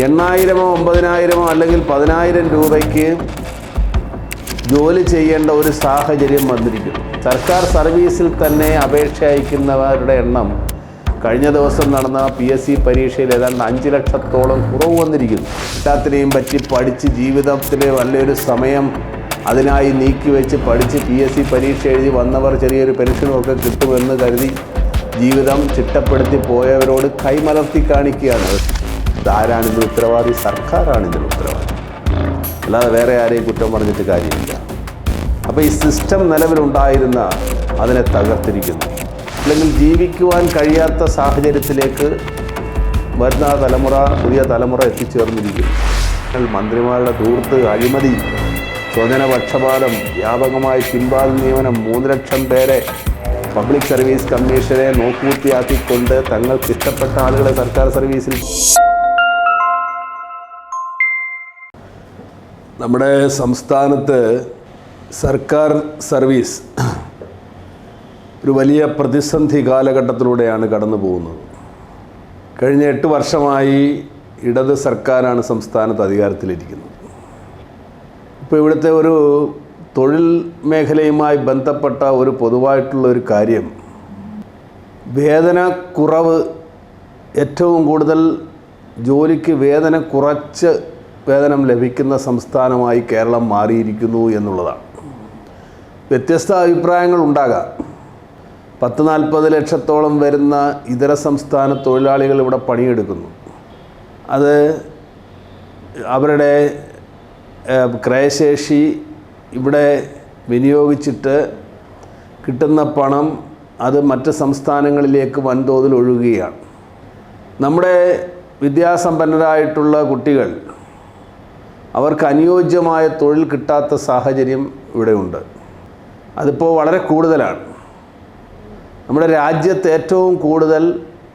8,000-ഓ 9,000-ഓ അല്ലെങ്കിൽ 10,000 രൂപയ്ക്ക് ജോലി ചെയ്യേണ്ട ഒരു സാഹചര്യം വന്നിരിക്കുന്നു. സർക്കാർ സർവീസിൽ തന്നെ അപേക്ഷ അയക്കുന്നവരുടെ എണ്ണം കഴിഞ്ഞ ദിവസം നടന്ന PSC പരീക്ഷയിൽ ഏതാണ്ട് 5 ലക്ഷത്തോളം കുറവ് വന്നിരിക്കുന്നു. എല്ലാത്തിനെയും പറ്റി പഠിച്ച് ജീവിതത്തിൽ നല്ലൊരു സമയം അതിനായി നീക്കിവെച്ച് പഠിച്ച് PSC പരീക്ഷ എഴുതി വന്നവർ ചെറിയൊരു പെൻഷനുമൊക്കെ കിട്ടുമെന്ന് കരുതി ജീവിതം ചിട്ടപ്പെടുത്തി പോയവരോട് കൈമലർത്തി കാണിക്കുകയാണ്. ആരാണിതിന് ഉത്തരവാദി? സർക്കാരാണിതിന് ഉത്തരവാദി, അല്ലാതെ വേറെ ആരെയും കുറ്റം പറഞ്ഞിട്ട് കാര്യമില്ല. അപ്പോൾ ഈ സിസ്റ്റം നിലവിലുണ്ടായിരുന്ന അതിനെ തകർത്തിരിക്കുന്നു. അല്ലെങ്കിൽ ജീവിക്കുവാൻ കഴിയാത്ത സാഹചര്യത്തിലേക്ക് വരുന്ന തലമുറ, പുതിയ തലമുറ എത്തിച്ചേർന്നിരിക്കുന്നു. മന്ത്രിമാരുടെ ധൂർത്ത്, അഴിമതി, സ്വജനപക്ഷപാതം, വ്യാപകമായി പിൻവാതിൽ നിയമനം, 3 ലക്ഷം പേരെ പബ്ലിക് സർവീസ് കമ്മീഷനെ നോക്കുകുത്തിയാക്കിക്കൊണ്ട് തങ്ങൾക്ക് ഇഷ്ടപ്പെട്ട ആളുകളെ സർക്കാർ സർവീസിൽ. നമ്മുടെ സംസ്ഥാനത്ത് സർക്കാർ സർവീസ് ഒരു വലിയ പ്രതിസന്ധി കാലഘട്ടത്തിലൂടെയാണ് കടന്നു പോകുന്നത്. കഴിഞ്ഞ 8 വർഷമായി ഇടത് സർക്കാരാണ് സംസ്ഥാനത്ത് അധികാരത്തിലിരിക്കുന്നത്. ഇപ്പോൾ ഇവിടുത്തെ ഒരു തൊഴിൽ മേഖലയുമായി ബന്ധപ്പെട്ട ഒരു പൊതുവായിട്ടുള്ള ഒരു കാര്യം, വേതനക്കുറവ്, ഏറ്റവും കൂടുതൽ ജോലിക്ക് വേതനം കുറച്ച് വേതനം ലഭിക്കുന്ന സംസ്ഥാനമായി കേരളം മാറിയിരിക്കുന്നു എന്നുള്ളതാണ്. വ്യത്യസ്ത അഭിപ്രായങ്ങൾ ഉണ്ടാകാം. 10-40 ലക്ഷത്തോളം വരുന്ന ഇതര സംസ്ഥാന തൊഴിലാളികൾ ഇവിടെ പണിയെടുക്കുന്നു. അത് അവരുടെ ക്രയശേഷി ഇവിടെ വിനിയോഗിച്ചിട്ട് കിട്ടുന്ന പണം അത് മറ്റ് സംസ്ഥാനങ്ങളിലേക്ക് വൻതോതിൽ ഒഴുകുകയാണ്. നമ്മുടെ വിദ്യാസമ്പന്നരായിട്ടുള്ള കുട്ടികൾ, അവർക്ക് അനുയോജ്യമായ തൊഴിൽ കിട്ടാത്ത സാഹചര്യം ഇവിടെയുണ്ട്. അതിപ്പോൾ വളരെ കൂടുതലാണ്. നമ്മുടെ രാജ്യത്ത് ഏറ്റവും കൂടുതൽ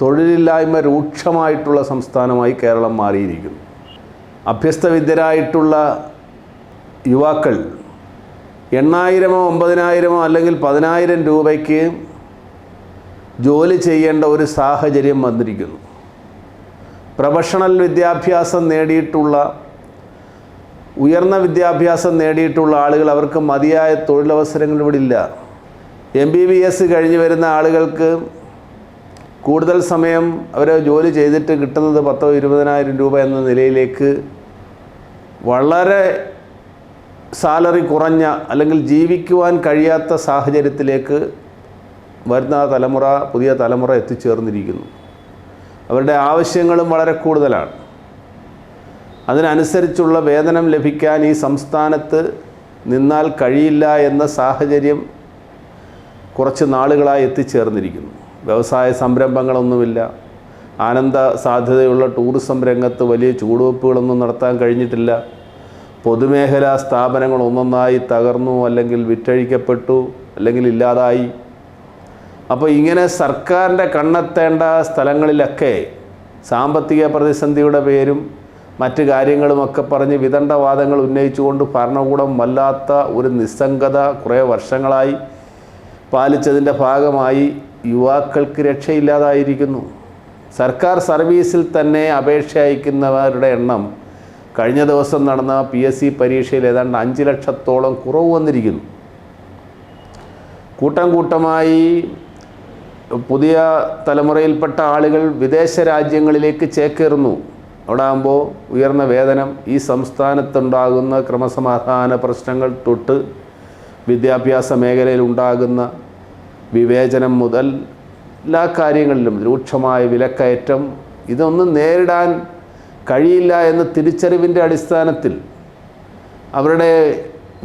തൊഴിലില്ലായ്മ രൂക്ഷമായിട്ടുള്ള സംസ്ഥാനമായി കേരളം മാറിയിരിക്കുന്നു. അഭ്യസ്തവിദ്യരായിട്ടുള്ള യുവാക്കൾ 8,000-ഓ 9,000-ഓ അല്ലെങ്കിൽ 10,000 രൂപയ്ക്ക് ജോലി ചെയ്യേണ്ട ഒരു സാഹചര്യം വന്നിരിക്കുന്നു. പ്രൊഫഷണൽ വിദ്യാഭ്യാസം നേടിയിട്ടുള്ള, ഉയർന്ന വിദ്യാഭ്യാസം നേടിയിട്ടുള്ള ആളുകൾ, അവർക്ക് മതിയായ തൊഴിലവസരങ്ങൾ ഇവിടെ ഇല്ല. MBBS കഴിഞ്ഞ് വരുന്ന ആളുകൾക്ക് കൂടുതൽ സമയം അവർ ജോലി ചെയ്തിട്ട് കിട്ടുന്നത് 10,000-20,000 രൂപ എന്ന നിലയിലേക്ക് വളരെ സാലറി കുറഞ്ഞ അല്ലെങ്കിൽ ജീവിക്കുവാൻ കഴിയാത്ത സാഹചര്യത്തിലേക്ക് വരുന്ന തലമുറ, പുതിയ തലമുറ എത്തിച്ചേർന്നിരിക്കുന്നു. അവരുടെ ആവശ്യങ്ങളും വളരെ കൂടുതലാണ്. അതിനനുസരിച്ചുള്ള വേതനം ലഭിക്കാൻ ഈ സംസ്ഥാനത്ത് നിന്നാൽ കഴിയില്ല എന്ന സാഹചര്യം കുറച്ച് നാളുകളായി എത്തിച്ചേർന്നിരിക്കുന്നു. വ്യവസായ സംരംഭങ്ങളൊന്നുമില്ല. ആനന്ദ സാധ്യതയുള്ള ടൂറിസം രംഗത്ത് വലിയ ചുവടുവെപ്പുകളൊന്നും നടത്താൻ കഴിഞ്ഞിട്ടില്ല. പൊതുമേഖലാ സ്ഥാപനങ്ങൾ ഒന്നൊന്നായി തകർന്നു, അല്ലെങ്കിൽ വിറ്റഴിക്കപ്പെട്ടു, അല്ലെങ്കിൽ ഇല്ലാതായി. അപ്പോൾ ഇങ്ങനെ സർക്കാരിൻ്റെ കണ്ണെത്തേണ്ട സ്ഥലങ്ങളിലൊക്കെ സാമ്പത്തിക പ്രതിസന്ധിയുടെ പേരും മറ്റ് കാര്യങ്ങളുമൊക്കെ പറഞ്ഞ് വിദണ്ഡവാദങ്ങൾ ഉന്നയിച്ചുകൊണ്ട് ഭരണകൂടം വല്ലാത്ത ഒരു നിസ്സംഗത കുറേ വർഷങ്ങളായി പാലിച്ചതിൻ്റെ ഭാഗമായി യുവാക്കൾക്ക് രക്ഷയില്ലാതായിരിക്കുന്നു. സർക്കാർ സർവീസിൽ തന്നെ അപേക്ഷ അയക്കുന്നവരുടെ എണ്ണം കഴിഞ്ഞ ദിവസം നടന്ന PSC പരീക്ഷയിൽ ഏതാണ്ട് 5 ലക്ഷത്തോളം കുറവ് വന്നിരിക്കുന്നു. കൂട്ടം കൂട്ടമായി പുതിയ തലമുറയിൽപ്പെട്ട ആളുകൾ വിദേശ രാജ്യങ്ങളിലേക്ക് ചേക്കേറുന്നു. അവിടെ ആകുമ്പോൾ ഉയർന്ന വേതനം, ഈ സംസ്ഥാനത്തുണ്ടാകുന്ന ക്രമസമാധാന പ്രശ്നങ്ങൾ തൊട്ട് വിദ്യാഭ്യാസ മേഖലയിൽ ഉണ്ടാകുന്ന വിവേചനം മുതൽ എല്ലാ കാര്യങ്ങളിലും രൂക്ഷമായ വിലക്കയറ്റം, ഇതൊന്നും നേരിടാൻ കഴിയില്ല എന്ന തിരിച്ചറിവിൻ്റെ അടിസ്ഥാനത്തിൽ അവരുടെ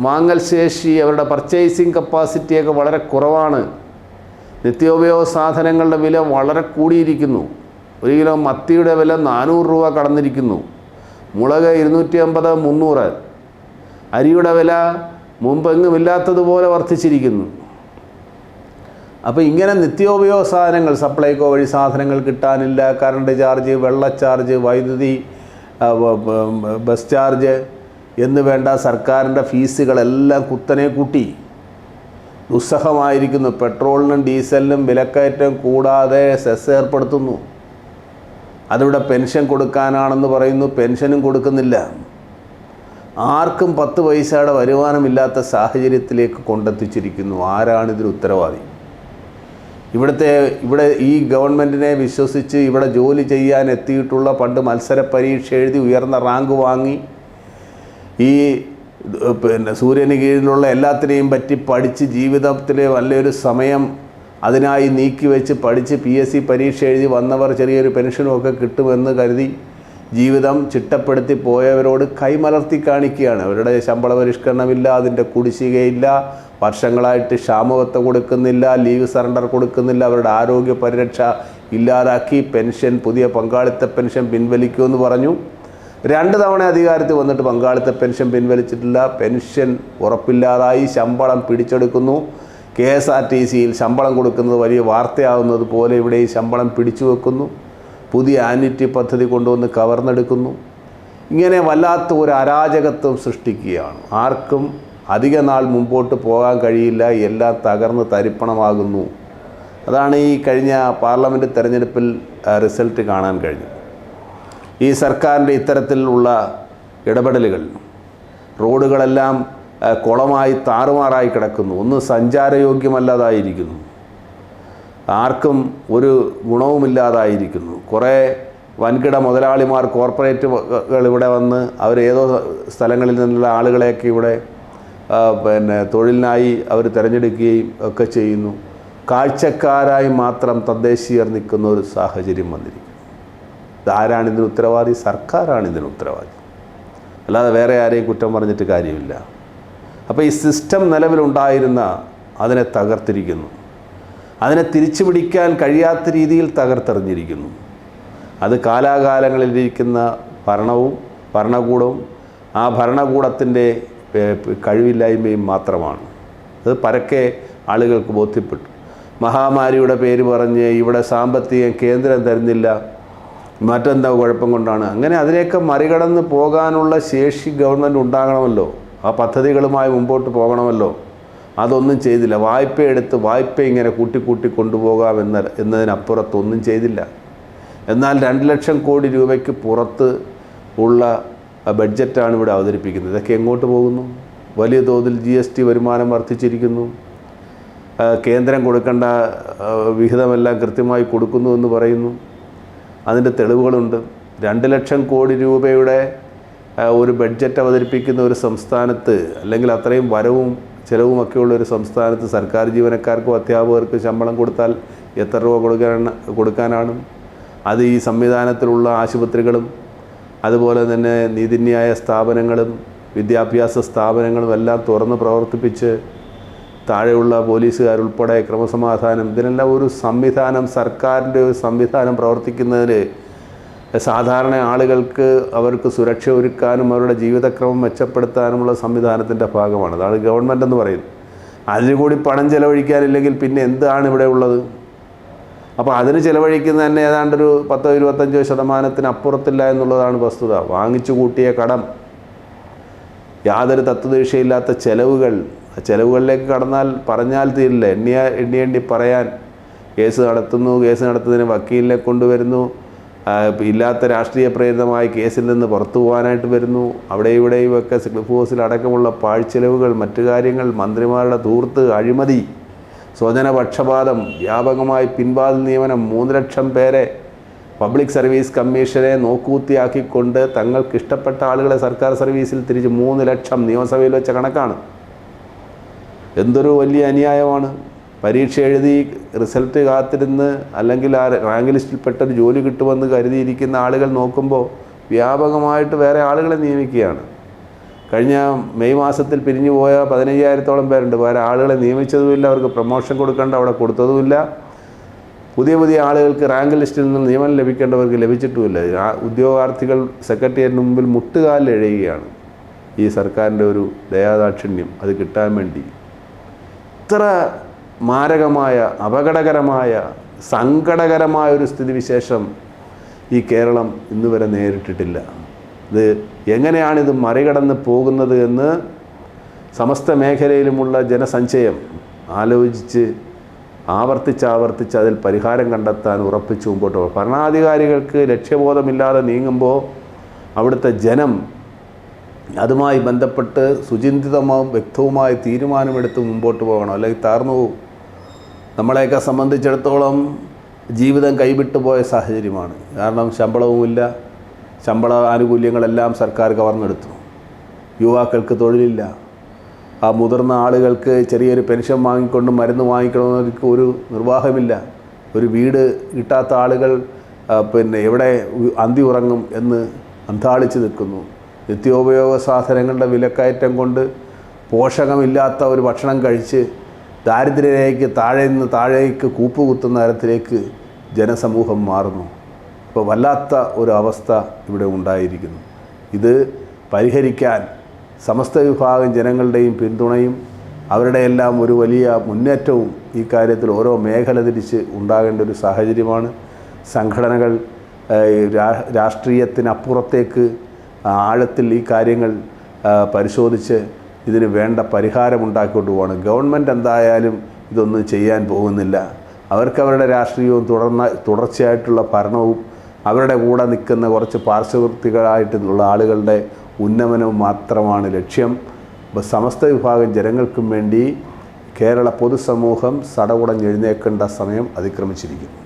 വാങ്ങൽ ശേഷി, അവരുടെ പർച്ചേസിങ് കപ്പാസിറ്റിയൊക്കെ വളരെ കുറവാണ്. നിത്യോപയോഗ സാധനങ്ങളുടെ വില വളരെ കൂടിയിരിക്കുന്നു. 1 കിലോ മത്തിയുടെ വില 400 രൂപ കടന്നിരിക്കുന്നു. മുളക് 250-300. അരിയുടെ വില മുമ്പെങ്ങുമില്ലാത്തതുപോലെ വർദ്ധിച്ചിരിക്കുന്നു. അപ്പോൾ ഇങ്ങനെ നിത്യോപയോഗ സാധനങ്ങൾ, സപ്ലൈകോ വഴി സാധനങ്ങൾ കിട്ടാനില്ല, കറണ്ട് ചാർജ്, വെള്ള ചാർജ്, വൈദ്യുതി, ബസ് ചാർജ് എന്ന് വേണ്ട സർക്കാരിൻ്റെ ഫീസുകളെല്ലാം കുത്തനെ കൂട്ടി. ദുസ്സഹമായിരിക്കുന്നു. പെട്രോളിനും ഡീസലിനും വിലക്കയറ്റം കൂടാതെ സെസ് ഏർപ്പെടുത്തുന്നു. അതിവിടെ പെൻഷൻ കൊടുക്കാനാണെന്ന് പറയുന്നു, പെൻഷനും കൊടുക്കുന്നില്ല. ആർക്കും 10 പൈസയുടെ വരുമാനമില്ലാത്ത സാഹചര്യത്തിലേക്ക് കൊണ്ടെത്തിച്ചിരിക്കുന്നു. ആരാണിതിന് ഉത്തരവാദി? ഇവിടെ ഈ ഗവൺമെൻറ്റിനെ വിശ്വസിച്ച് ഇവിടെ ജോലി ചെയ്യാൻ എത്തിയിട്ടുള്ള, പണ്ട് മത്സര പരീക്ഷ എഴുതി ഉയർന്ന റാങ്ക് വാങ്ങി ഈ സൂര്യന് കീഴിലുള്ള എല്ലാത്തിനെയും പറ്റി പഠിച്ച് ജീവിതത്തിലെ നല്ലൊരു സമയം അതിനായി നീക്കിവെച്ച് പഠിച്ച് PSC പരീക്ഷ എഴുതി വന്നവർ ചെറിയൊരു പെൻഷനുമൊക്കെ കിട്ടുമെന്ന് കരുതി ജീവിതം ചിട്ടപ്പെടുത്തി പോയവരോട് കൈമലർത്തി കാണിക്കുകയാണ്. അവരുടെ ശമ്പള പരിഷ്കരണമില്ല, അതിൻ്റെ കുടിശ്ശികയില്ല, വർഷങ്ങളായിട്ട് ക്ഷാമബത്ത കൊടുക്കുന്നില്ല, ലീവ് സറണ്ടർ കൊടുക്കുന്നില്ല, അവരുടെ ആരോഗ്യ പരിരക്ഷ ഇല്ലാതാക്കി, പെൻഷൻ പുതിയ പങ്കാളിത്ത പെൻഷൻ പിൻവലിക്കുമെന്ന് പറഞ്ഞു. 2 തവണ അധികാരത്തിൽ വന്നിട്ട് പങ്കാളിത്ത പെൻഷൻ പിൻവലിച്ചിട്ടില്ല. പെൻഷൻ ഉറപ്പില്ലാതായി, ശമ്പളം പിടിച്ചെടുക്കുന്നു. KSRTCയിൽ ശമ്പളം കൊടുക്കുന്നത് വലിയ വാർത്തയാവുന്നത് പോലെ ഇവിടെ ഈ ശമ്പളം പിടിച്ചു വെക്കുന്നു. പുതിയ ആന്വിറ്റി പദ്ധതി കൊണ്ടുവന്ന് കവർന്നെടുക്കുന്നു. ഇങ്ങനെ വല്ലാത്ത ഒരു അരാജകത്വം സൃഷ്ടിക്കുകയാണ്. ആർക്കും അധിക നാൾ മുമ്പോട്ട് പോകാൻ കഴിയില്ല, എല്ലാം തകർന്ന് തരിപ്പണമാകുന്നു. അതാണ് ഈ കഴിഞ്ഞ പാർലമെൻറ്റ് തെരഞ്ഞെടുപ്പിൽ റിസൾട്ട് കാണാൻ കഴിഞ്ഞത്. ഈ സർക്കാരിൻ്റെ ഇത്തരത്തിലുള്ള ഇടപെടലുകൾ, റോഡുകളെല്ലാം കുളമായി താറുമാറായി കിടക്കുന്നു, ഒന്നും സഞ്ചാരയോഗ്യമല്ലാതായിരിക്കുന്നു, ആർക്കും ഒരു ഗുണവുമില്ലാതായിരിക്കുന്നു. കുറേ വൻകിട മുതലാളിമാർ, കോർപ്പറേറ്റുകൾ ഇവിടെ വന്ന് അവരേതോ സ്ഥലങ്ങളിൽ നിന്നുള്ള ആളുകളെയൊക്കെ ഇവിടെ തൊഴിലിനായി അവർ തിരഞ്ഞെടുക്കുകയും ഒക്കെ ചെയ്യുന്നു. കാഴ്ചക്കാരായി മാത്രം തദ്ദേശീയർ നിൽക്കുന്ന ഒരു സാഹചര്യം വന്നിരിക്കുന്നു. ഇതാരാണിതിന് ഉത്തരവാദി? സർക്കാരാണിതിന് ഉത്തരവാദി, അല്ലാതെ വേറെ ആരെയും കുറ്റം പറഞ്ഞിട്ട് കാര്യമില്ല. അപ്പോൾ ഈ സിസ്റ്റം നിലവിലുണ്ടായിരുന്ന അതിനെ തകർത്തിരിക്കുന്നു, അതിനെ തിരിച്ചു പിടിക്കാൻ കഴിയാത്ത രീതിയിൽ തകർത്തെറിഞ്ഞിരിക്കുന്നു. അത് കാലാകാലങ്ങളിലിരിക്കുന്ന ഭരണകൂടവും ആ ഭരണകൂടത്തിൻ്റെ കഴിവില്ലായ്മയും മാത്രമാണ്. അത് പരക്കെ ആളുകൾക്ക് ബോധ്യപ്പെട്ടു. മഹാമാരിയുടെ പേര് പറഞ്ഞ് ഇവിടെ സാമ്പത്തികം കേന്ദ്രം തരുന്നില്ല, മറ്റെന്താ കുഴപ്പം കൊണ്ടാണ്? അങ്ങനെ അതിനെയൊക്കെ മറികടന്ന് പോകാനുള്ള ശേഷി ഗവൺമെൻറ് ഉണ്ടാകണമല്ലോ, ആ പദ്ധതികളുമായി മുമ്പോട്ട് പോകണമല്ലോ. അതൊന്നും ചെയ്തില്ല. വായ്പ ഇങ്ങനെ കൂട്ടി കൊണ്ടുപോകാം എന്നതിനപ്പുറത്തൊന്നും ചെയ്തില്ല. എന്നാൽ 2 ലക്ഷം കോടി രൂപയ്ക്ക് പുറത്ത് ഉള്ള ബഡ്ജറ്റാണ് ഇവിടെ അവതരിപ്പിക്കുന്നത്. ഇതൊക്കെ എങ്ങോട്ട് പോകുന്നു? വലിയ തോതിൽ GST വരുമാനം വർദ്ധിച്ചിരിക്കുന്നു. കേന്ദ്രം കൊടുക്കേണ്ട വിഹിതമെല്ലാം കൃത്യമായി കൊടുക്കുന്നു എന്ന് പറയുന്നു. അതിൻ്റെ തെളിവുകളുണ്ട്. 2 ലക്ഷം കോടി രൂപയുടെ ഒരു ബഡ്ജറ്റ് അവതരിപ്പിക്കുന്ന ഒരു സംസ്ഥാനത്ത്, അല്ലെങ്കിൽ അത്രയും വരവും ചിലവുമൊക്കെയുള്ള ഒരു സംസ്ഥാനത്ത് സർക്കാർ ജീവനക്കാർക്കും അധ്യാപകർക്കും ശമ്പളം കൊടുത്താൽ എത്ര രൂപ കൊടുക്കാനാണ്? അത് ഈ സംവിധാനത്തിലുള്ള ആശുപത്രികളും അതുപോലെ തന്നെ നീതിന്യായ സ്ഥാപനങ്ങളും വിദ്യാഭ്യാസ സ്ഥാപനങ്ങളും എല്ലാം തുറന്ന് പ്രവർത്തിപ്പിച്ച് താഴെയുള്ള പോലീസുകാരുൾപ്പെടെ ക്രമസമാധാനം, ഇതിനെല്ലാം ഒരു സംവിധാനം, സർക്കാരിൻ്റെ ഒരു സംവിധാനം പ്രവർത്തിക്കുന്നതിന് സാധാരണ ആളുകൾക്ക് അവർക്ക് സുരക്ഷ ഒരുക്കാനും അവരുടെ ജീവിതക്രമം മെച്ചപ്പെടുത്താനുമുള്ള സംവിധാനത്തിൻ്റെ ഭാഗമാണ്. അതാണ് ഗവൺമെൻറ് എന്ന് പറയുന്നത്. അതിന് കൂടി പണം ചിലവഴിക്കാനില്ലെങ്കിൽ പിന്നെ എന്താണ് ഇവിടെ ഉള്ളത്? അപ്പോൾ അതിന് ചിലവഴിക്കുന്ന തന്നെ ഏതാണ്ടൊരു 10-25% അപ്പുറത്തില്ല എന്നുള്ളതാണ് വസ്തുത. വാങ്ങിച്ചു കൂട്ടിയ കടം, യാതൊരു തത്വദീക്ഷയില്ലാത്ത ചെലവുകൾ, ആ ചെലവുകളിലേക്ക് കടന്നാൽ പറഞ്ഞാൽ തീരില്ല. എണ്ണി പറയാൻ കേസ് നടത്തുന്നതിന് വക്കീലിനെ കൊണ്ടുവരുന്നു, ഇല്ലാത്ത രാഷ്ട്രീയ പ്രേരിതമായ കേസിൽ നിന്ന് പുറത്തു പോകാനായിട്ട് വരുന്നു. അവിടെയും ഒക്കെ ക്ലിഫ് ഹൗസിൽ അടക്കമുള്ള പാഴ്ചെലവുകൾ, മറ്റു കാര്യങ്ങൾ, മന്ത്രിമാരുടെ ധൂർത്ത്, അഴിമതി, സ്വജനപക്ഷപാതം, വ്യാപകമായി പിൻവാതിൽ നിയമനം, 3 ലക്ഷം പേരെ പബ്ലിക് സർവീസ് കമ്മീഷനെ നോക്കുകുത്തിയാക്കിക്കൊണ്ട് തങ്ങൾക്ക് ഇഷ്ടപ്പെട്ട ആളുകളെ സർക്കാർ സർവീസിൽ തിരിച്ച് 3 ലക്ഷം നിയമസഭയിൽ വെച്ച കണക്കാണ്. എന്തൊരു വലിയ അന്യായമാണ്. പരീക്ഷ എഴുതി റിസൾട്ട് കാത്തിരുന്ന് അല്ലെങ്കിൽ ആ റാങ്ക് ലിസ്റ്റിൽപ്പെട്ടൊരു ജോലി കിട്ടുമെന്ന് കരുതിയിരിക്കുന്ന ആളുകൾ നോക്കുമ്പോൾ വ്യാപകമായിട്ട് വേറെ ആളുകളെ നിയമിക്കുകയാണ്. കഴിഞ്ഞ മെയ് മാസത്തിൽ പിരിഞ്ഞു പോയ 15,000-ഓളം പേരുണ്ട്. വേറെ ആളുകളെ നിയമിച്ചതുമില്ല, അവർക്ക് പ്രൊമോഷൻ കൊടുക്കേണ്ട അവിടെ കൊടുത്തതുമില്ല. പുതിയ ആളുകൾക്ക് റാങ്ക് ലിസ്റ്റിൽ നിന്ന് നിയമനം ലഭിക്കേണ്ടവർക്ക് ലഭിച്ചിട്ടുമില്ല. ഉദ്യോഗാർത്ഥികൾ സെക്രട്ടേറിയറ്റിന് മുമ്പിൽ മുട്ടുകാലിൽ എഴുതുകയാണ്. ഈ സർക്കാരിൻ്റെ ഒരു ദയാദാക്ഷിണ്യം അത് കിട്ടാൻ വേണ്ടി ഇത്ര മാരകമായ, അപകടകരമായ, സങ്കടകരമായ ഒരു സ്ഥിതിവിശേഷം ഈ കേരളം ഇന്ന് വരെ നേരിട്ടിട്ടില്ല. ഇത് എങ്ങനെയാണിത് മറികടന്ന് പോകുന്നത് എന്ന് സമസ്ത മേഖലയിലുമുള്ള ജനസഞ്ചയം ആലോചിച്ച് ആവർത്തിച്ച് അതിൽ പരിഹാരം കണ്ടെത്താൻ ഉറപ്പിച്ച് മുമ്പോട്ട് പോകും. ഭരണാധികാരികൾക്ക് ലക്ഷ്യബോധമില്ലാതെ നീങ്ങുമ്പോൾ അവിടുത്തെ ജനം അതുമായി ബന്ധപ്പെട്ട് സുചിന്തിതമാവും വ്യക്തവുമായ തീരുമാനമെടുത്ത് മുമ്പോട്ട് പോകണം, അല്ലെങ്കിൽ താർന്നു പോകും. നമ്മളെയൊക്കെ സംബന്ധിച്ചിടത്തോളം ജീവിതം കൈവിട്ടു പോയ സാഹചര്യമാണ്. കാരണം ശമ്പളവുമില്ല, ശമ്പള ആനുകൂല്യങ്ങളെല്ലാം സർക്കാർ കവർന്നെടുത്തു. യുവാക്കൾക്ക് തൊഴിലില്ല. ആ മുതിർന്ന ആളുകൾക്ക് ചെറിയൊരു പെൻഷൻ വാങ്ങിക്കൊണ്ട് മരുന്ന് വാങ്ങിക്കണമെന്നവർക്ക് ഒരു നിർവാഹമില്ല. ഒരു വീട് കിട്ടാത്ത ആളുകൾ എവിടെ അന്തി ഉറങ്ങും എന്ന് അന്താളിച്ച് നിൽക്കുന്നു. നിത്യോപയോഗ സാധനങ്ങളുടെ വിലക്കയറ്റം കൊണ്ട് പോഷകമില്ലാത്ത ഒരു ഭക്ഷണം കഴിച്ച് ദാരിദ്ര്യരേഖയ്ക്ക് താഴേക്ക് കൂപ്പുകുത്തുന്ന തരത്തിലേക്ക് ജനസമൂഹം മാറുന്നു. അപ്പോൾ വല്ലാത്ത ഒരു അവസ്ഥ ഇവിടെ ഉണ്ടായിരിക്കുന്നു. ഇത് പരിഹരിക്കാൻ സമസ്ത വിഭാഗം ജനങ്ങളുടെയും പിന്തുണയും അവരുടെ എല്ലാം ഒരു വലിയ മുന്നേറ്റവും ഈ കാര്യത്തിൽ ഓരോ മേഖല തിരിച്ച് ഉണ്ടാകേണ്ട ഒരു സാഹചര്യമാണ്. സംഘടനകൾ രാഷ്ട്രീയത്തിനപ്പുറത്തേക്ക് ആഴത്തിൽ ഈ കാര്യങ്ങൾ പരിശോധിച്ച് ഇതിന് വേണ്ട പരിഹാരമുണ്ടാക്കിക്കൊണ്ട് പോകണം. ഗവൺമെൻറ് എന്തായാലും ഇതൊന്നും ചെയ്യാൻ പോകുന്നില്ല. അവരുടെ രാഷ്ട്രീയവും തുടർച്ചയായിട്ടുള്ള ഭരണവും അവരുടെ കൂടെ നിൽക്കുന്ന കുറച്ച് പാർശ്വവർത്തികളായിട്ടുള്ള ആളുകളുടെ ഉന്നമനവും മാത്രമാണ് ലക്ഷ്യം. സമസ്ത വിഭാഗം ജനങ്ങൾക്കും വേണ്ടി കേരള പൊതുസമൂഹം സടകുടഞ്ഞെഴുന്നേൽക്കേണ്ട സമയം അതിക്രമിച്ചിരിക്കുന്നു.